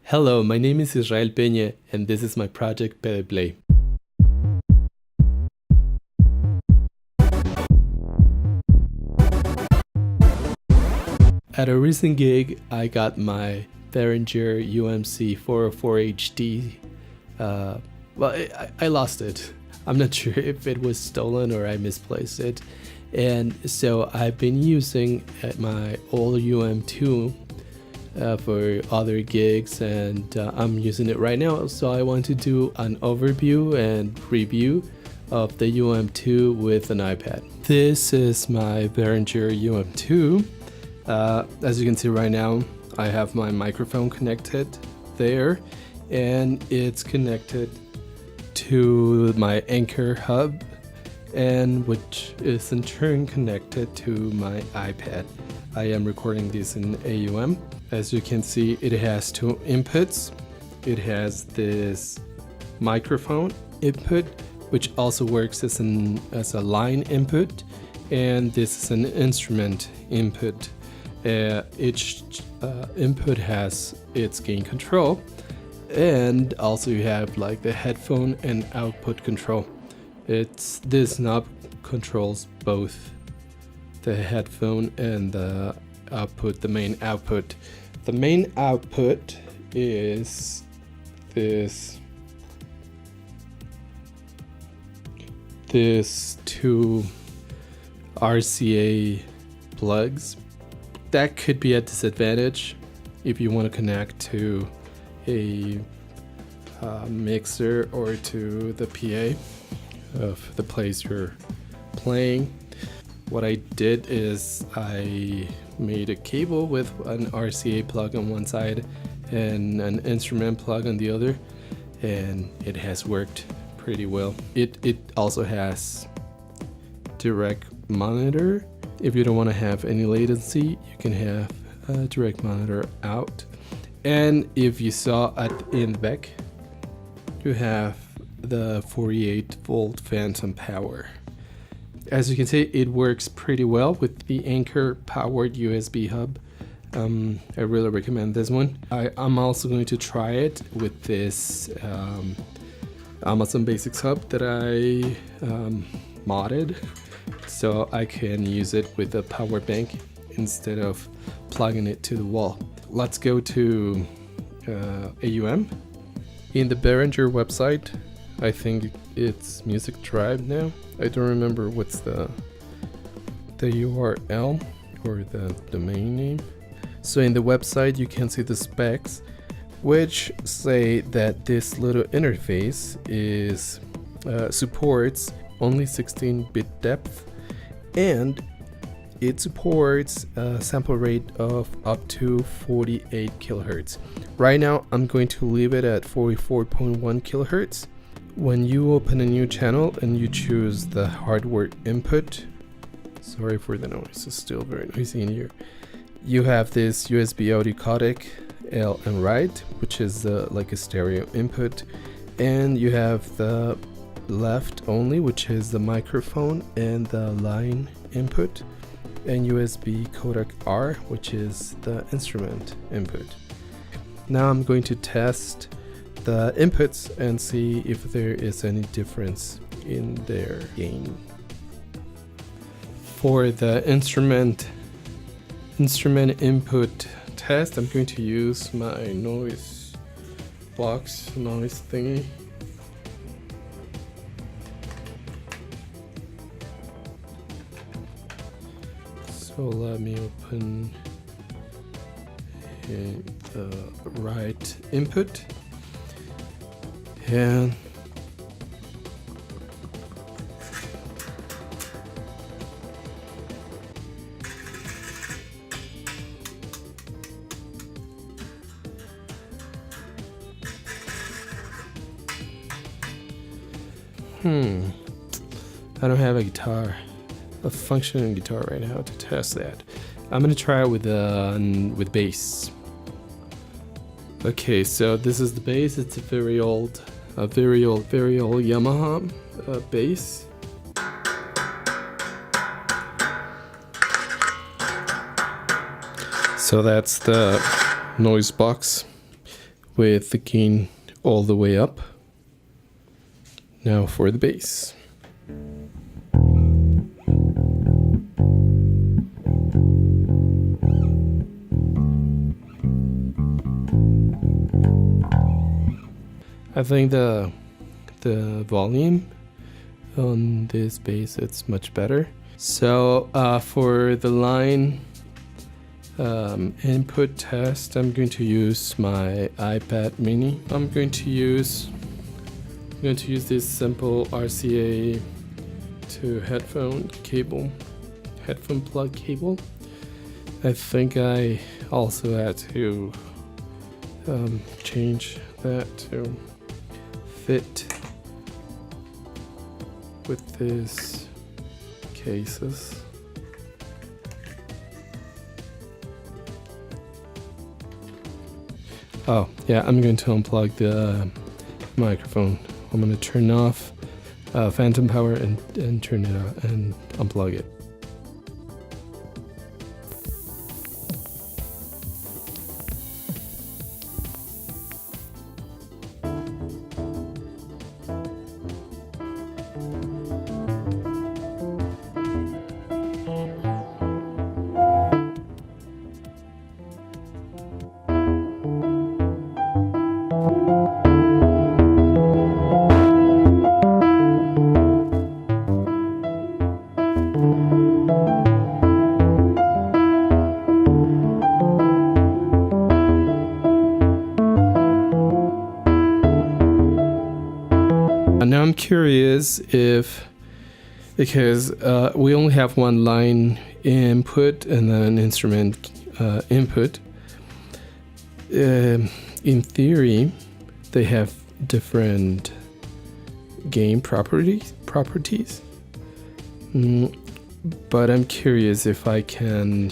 Hello, my name is Israel Peña, and this is my project paypay. At a recent gig, I got my Behringer UMC 404 HD. I lost it. I'm not sure if it was stolen or I misplaced it. And so I've been using my old UM2 for other gigs, and I'm using it right now. So I want to do an overview and review of the UM2 with an iPad. This is my Behringer UM2. As you can see right now, I have my microphone connected there, and it's connected to my Anchor hub, and which is in turn connected to my iPad. I am recording this in AUM. As you can see, it has two inputs. It has this microphone input, which also works as a line input, and this is an instrument input. Each input has its gain control, and also you have like the headphone and output control. This knob controls both the headphone and the output, the main output. The main output is these two RCA plugs. That could be a disadvantage if you want to connect to a mixer or to the PA of the place you're playing. What I did is I made a cable with an RCA plug on one side and an instrument plug on the other, and it has worked pretty well. It also has direct monitor. If you don't want to have any latency, you can have a direct monitor out. And if you saw in the back, you have the 48 volt phantom power. As you can see, it works pretty well with the Anchor powered USB hub. I really recommend this one. I'm also going to try it with this Amazon Basics hub that I modded, so I can use it with a power bank instead of plugging it to the wall. Let's go to AUM. In the Behringer website, I think it's Music Drive now. I don't remember what's the URL or the domain name. So in the website you can see the specs, which say that this little interface supports only 16-bit depth, and it supports a sample rate of up to 48 kilohertz. Right now I'm going to leave it at 44.1 kilohertz. When you open a new channel and you choose the hardware input, sorry for the noise, it's still very noisy in here. You have this USB audio codec L and right, which is like a stereo input, and you have the left only, which is the microphone and the line input, and USB codec R, which is the instrument input. Now I'm going to test the inputs and see if there is any difference in their gain. For the instrument input test, I'm going to use my noise thingy. So let me open the right input, and I don't have a functioning guitar right now to test that. I'm gonna try it with bass. Okay, so this is the bass. It's a very old Yamaha bass. So that's the noise box with the gain all the way up. Now for the bass. I think the volume on this bass, it's much better. So for the line input test, I'm going to use my iPad mini. I'm going to use this simple RCA to headphone plug cable. I think I also had to change that to fit with these cases. Oh yeah, I'm going to unplug the microphone. I'm going to turn off phantom power and turn it on and unplug it. Now I'm curious if, because we only have one line input and then instrument input. In theory, they have different gain properties. But I'm curious if I can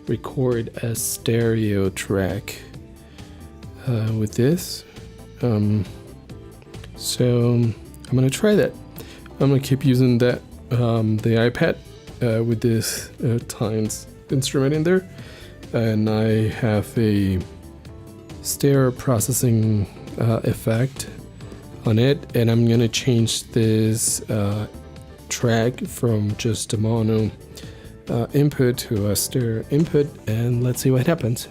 record a stereo track with this. So I'm gonna try that. I'm gonna keep using that the iPad with this Tines instrument in there, and I have a stereo processing effect on it, and I'm gonna change this track from just a mono input to a stereo input, and let's see what happens.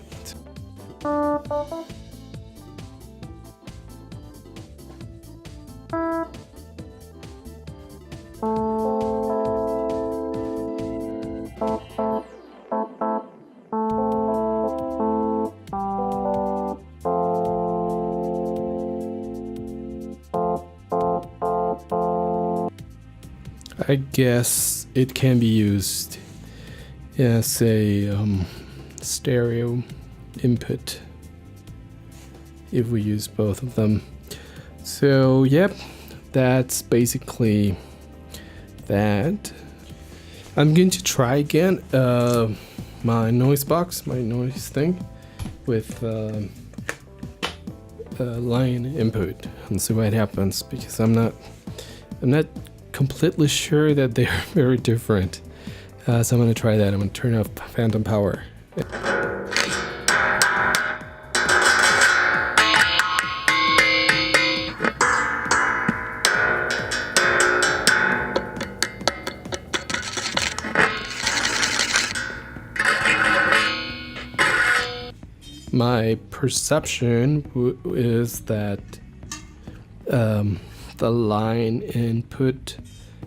I guess it can be used as a stereo input if we use both of them. So yep, that's basically that. I'm going to try again my noise thing with line input and see what happens, because I'm not completely sure that they're very different. So I'm going to try that. I'm going to turn off phantom power. My perception is that the line input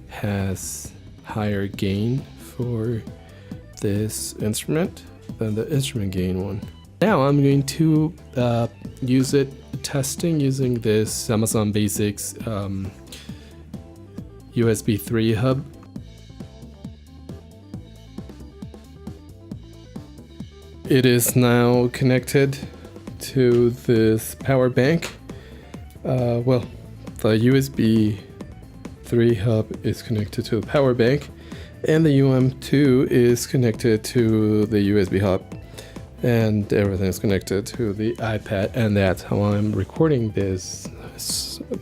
has higher gain for this instrument than the instrument gain one. Now I'm going to use it testing using this Amazon Basics USB 3 hub. It is now connected to this power bank. Well, the USB 3 hub is connected to the power bank, and the UM2 is connected to the USB hub, and everything is connected to the iPad, and that's how I'm recording this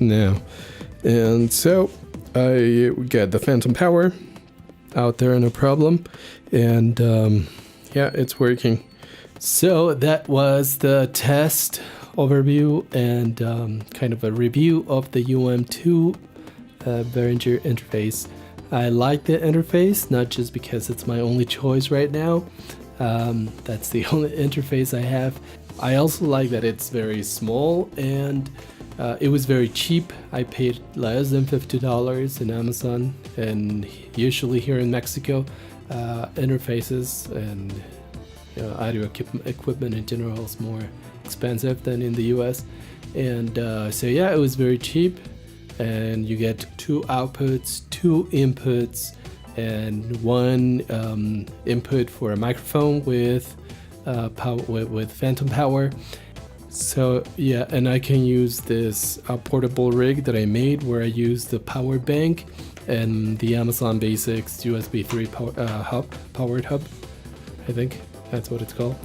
now. And so I get the phantom power out there, no problem, and yeah, it's working. So that was the test overview and kind of a review of the UM2 Behringer interface. I like the interface, not just because it's my only choice right now. That's the only interface I have. I also like that it's very small and it was very cheap. I paid less than $50 in Amazon, and usually here in Mexico, interfaces and audio equipment in general is more expensive than in the US. And so yeah, it was very cheap, and you get 2 outputs, 2 inputs, and 1 input for a microphone with phantom power. So yeah, and I can use this portable rig that I made where I use the power bank and the Amazon Basics USB 3 powered hub. I think that's what it's called.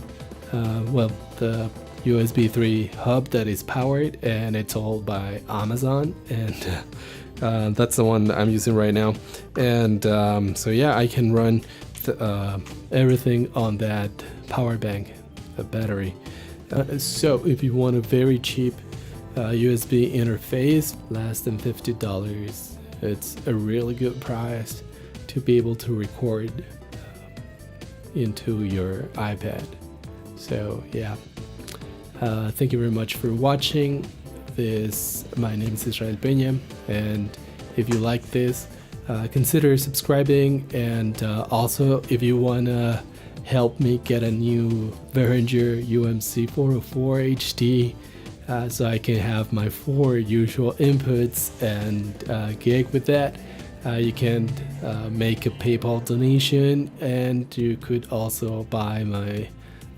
Well, the USB 3 hub that is powered, and it's all by Amazon, and that's the one that I'm using right now. And so yeah, I can run everything on that power bank, the battery. So if you want a very cheap USB interface, less than $50, it's a really good price to be able to record into your iPad. So yeah, thank you very much for watching this. My name is Israel Peña, and if you like this, consider subscribing, and also if you want to help me get a new Behringer UMC 404 HD so I can have my 4 usual inputs and gig with that, you can make a PayPal donation, and you could also buy my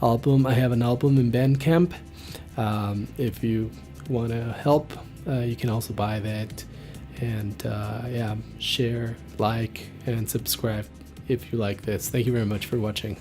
album. I have an album in Bandcamp. If you want to help, you can also buy that, and yeah, share, like, and subscribe if you like this. Thank you very much for watching.